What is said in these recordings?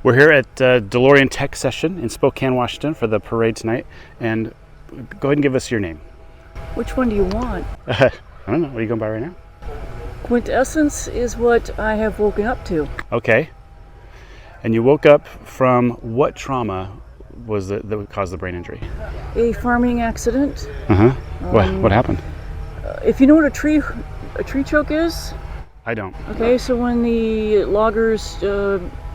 We're here at DeLorean Tech Session in Spokane, Washington for the parade tonight. And go ahead and give us your name. Which one do you want? I don't know. What are you going by right now? Quintessence is what I have woken up to. Okay. And you woke up from what trauma was that would cause the brain injury? A farming accident. What happened? If you know what a tree choke is? I don't. Okay, so when the loggers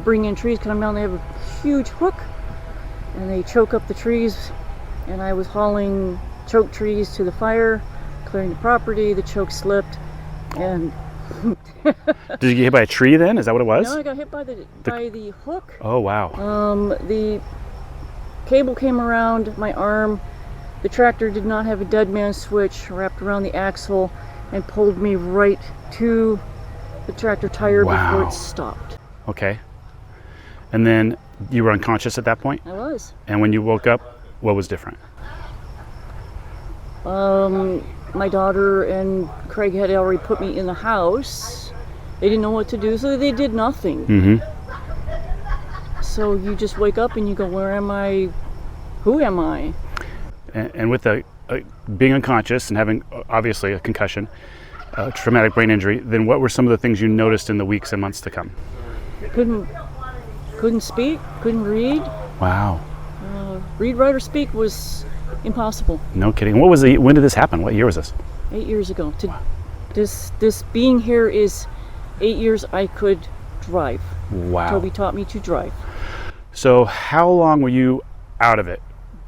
bring in trees, come down, they have a huge hook, and they choke up the trees. And I was hauling choked trees to the fire, clearing the property. The choke slipped, and Did you get hit by a tree then? Is that what it was? no, I got hit by the hook. Oh, wow. The cable came around my arm. The tractor did not have a dead man switch wrapped around the axle and pulled me right to the tractor tire before it stopped. Okay. And then you were unconscious at that point? I was. And when you woke up, what was different? My daughter and Craig had already put me in the house. They didn't know what to do, so they did nothing. Mm-hmm. So you just wake up and you go, where am I? Who am I? And with being unconscious and having obviously a concussion, traumatic brain injury, then what were some of the things you noticed in the weeks and months to come? Couldn't speak, couldn't read. Wow. Read, write, or speak was impossible. No kidding. When did this happen? What year was this? 8 years ago. This being here is 8 years I could drive. Wow. Toby taught me to drive. So how long were you out of it?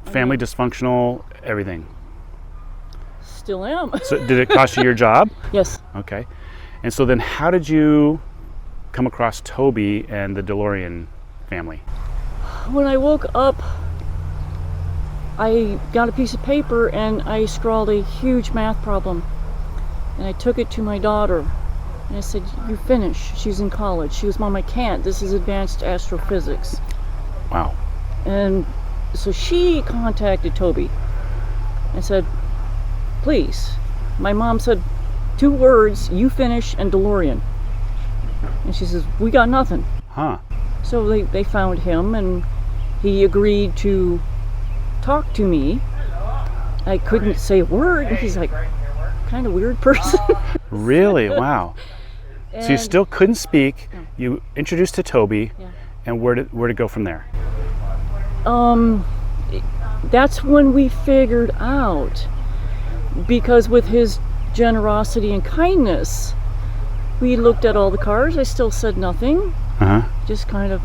Family dysfunctional, everything? Still am. So did it cost you your job? Yes. Okay. And so then how did you come across Toby and the DeLorean family? When I woke up, I got a piece of paper and I scrawled a huge math problem. And I took it to my daughter. And I said, you finish. She's in college. She goes, Mom, I can't. This is advanced astrophysics. Wow. And so she contacted Toby and said, please. My mom said 2 words, you finish and DeLorean. And she says, we got nothing. Huh. So they found him and he agreed to talk to me. I couldn't say a word. He's like, kind of weird person. Really? Wow. So you still couldn't speak. No. You introduced to Toby, Yeah. and where to go from there? That's when we figured out, because with his generosity and kindness, we looked at all the cars. I still said nothing. Just kind of.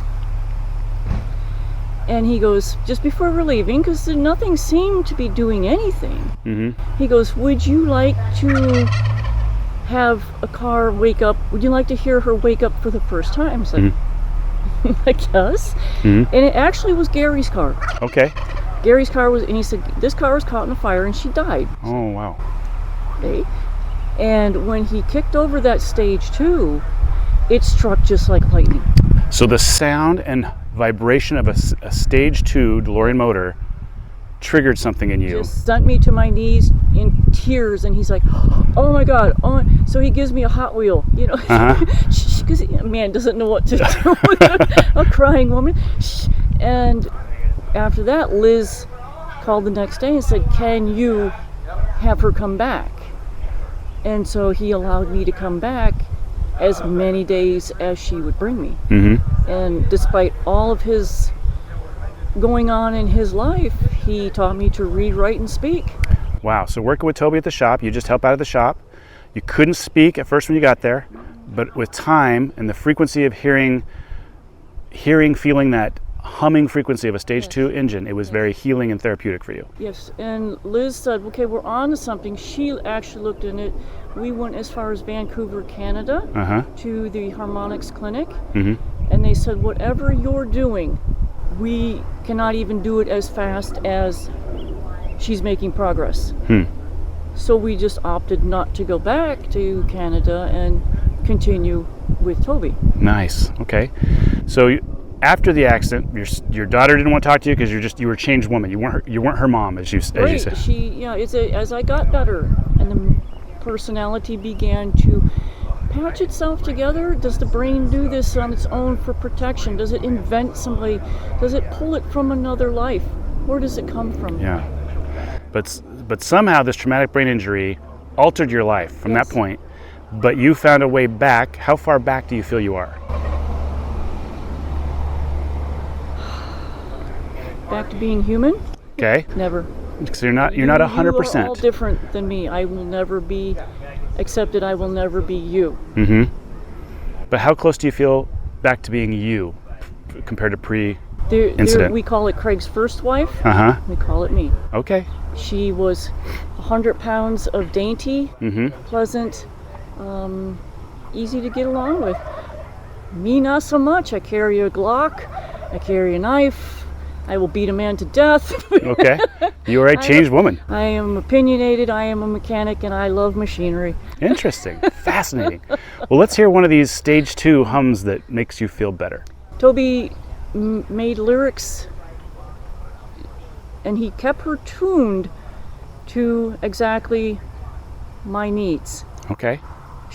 And he goes, just before we're leaving, because nothing seemed to be doing anything. He goes, would you like to have a car wake up? Would you like to hear her wake up for the first time? I was like, I guess. And it actually was Gary's car. Okay. Gary's car was, and he said, this car was caught in a fire and she died. Oh, wow. Okay. And when he kicked over that Stage II, it struck just like lightning. So the sound and vibration of a Stage II DeLorean motor triggered something in you. Just sent me to my knees in tears, and he's like, oh my God. Oh. So he gives me a Hot Wheel, you know, because a man doesn't know what to do with a crying woman. And after that, Liz called the next day and said, can you have her come back? And so he allowed me to come back as many days as she would bring me. And despite all of his going on in his life, he taught me to read, write, and speak. Wow. So working with Toby at the shop, you just help out at the shop. You couldn't speak at first when you got there, but with time and the frequency of hearing, feeling that humming frequency of a Stage II engine, it was very healing and therapeutic for you. Yes, and Liz said, okay, we're on to something. She actually looked in it. We went as far as Vancouver, Canada, to the Harmonics clinic, and they said, whatever you're doing, we cannot even do it as fast as she's making progress. So we just opted not to go back to Canada and continue with Toby. Nice. Okay. So after the accident, your daughter didn't want to talk to you because you were a changed woman. You weren't her mom, as you said. As I got better and the personality began to patch itself together? Does the brain do this on its own for protection? Does it invent somebody? Does it pull it from another life? Where does it come from? Yeah. But somehow this traumatic brain injury altered your life from that point, but you found a way back. How far back do you feel you are? Back to being human? Okay. Never. So you're not 100%. You are all different than me. I will never be accepted. I will never be you. Mm-hmm. But how close do you feel back to being you compared to pre-incident? We call it Craig's first wife. Uh-huh. We call it me. Okay. She was 100 pounds of dainty, pleasant, easy to get along with. Me, not so much. I carry a Glock. I carry a knife. I will beat a man to death. Okay. You are a changed woman. I am opinionated. I am a mechanic, and I love machinery. Interesting. Fascinating. Well, let's hear one of these stage 2 hums that makes you feel better. Toby made lyrics, and he kept her tuned to exactly my needs. Okay.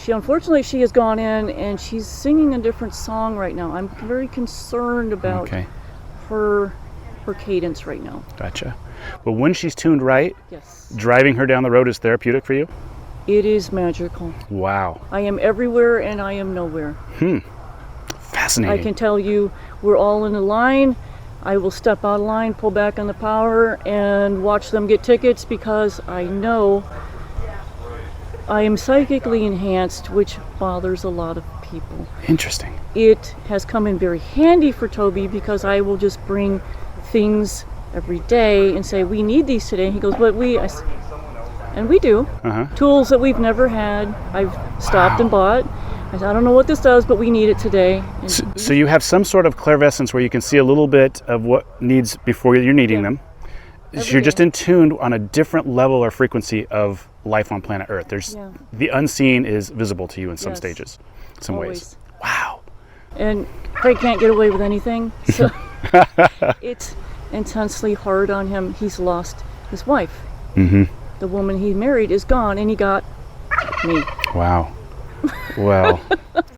Unfortunately, she has gone in and she's singing a different song right now. I'm very concerned about her cadence right now. Gotcha. But when she's tuned right, yes, driving her down the road is therapeutic for you? It is magical. Wow. I am everywhere and I am nowhere. Fascinating. I can tell you, we're all in a line. I will step out of line, pull back on the power, and watch them get tickets because I know I am psychically enhanced, which bothers a lot of people. Interesting. It has come in very handy for Toby because I will just bring things every day and say, we need these today. And he goes, but and we do. Tools that we've never had, I've stopped and bought. I said, I don't know what this does, but we need it today. So you have some sort of clairvoyance where you can see a little bit of what needs before you're needing them. So you're just in tune on a different level or frequency of life on planet Earth. There's the unseen is visible to you in some stages, some ways. Wow. And Craig can't get away with anything, so it's intensely hard on him. He's lost his wife. The woman he married is gone, and he got me. Wow. Well,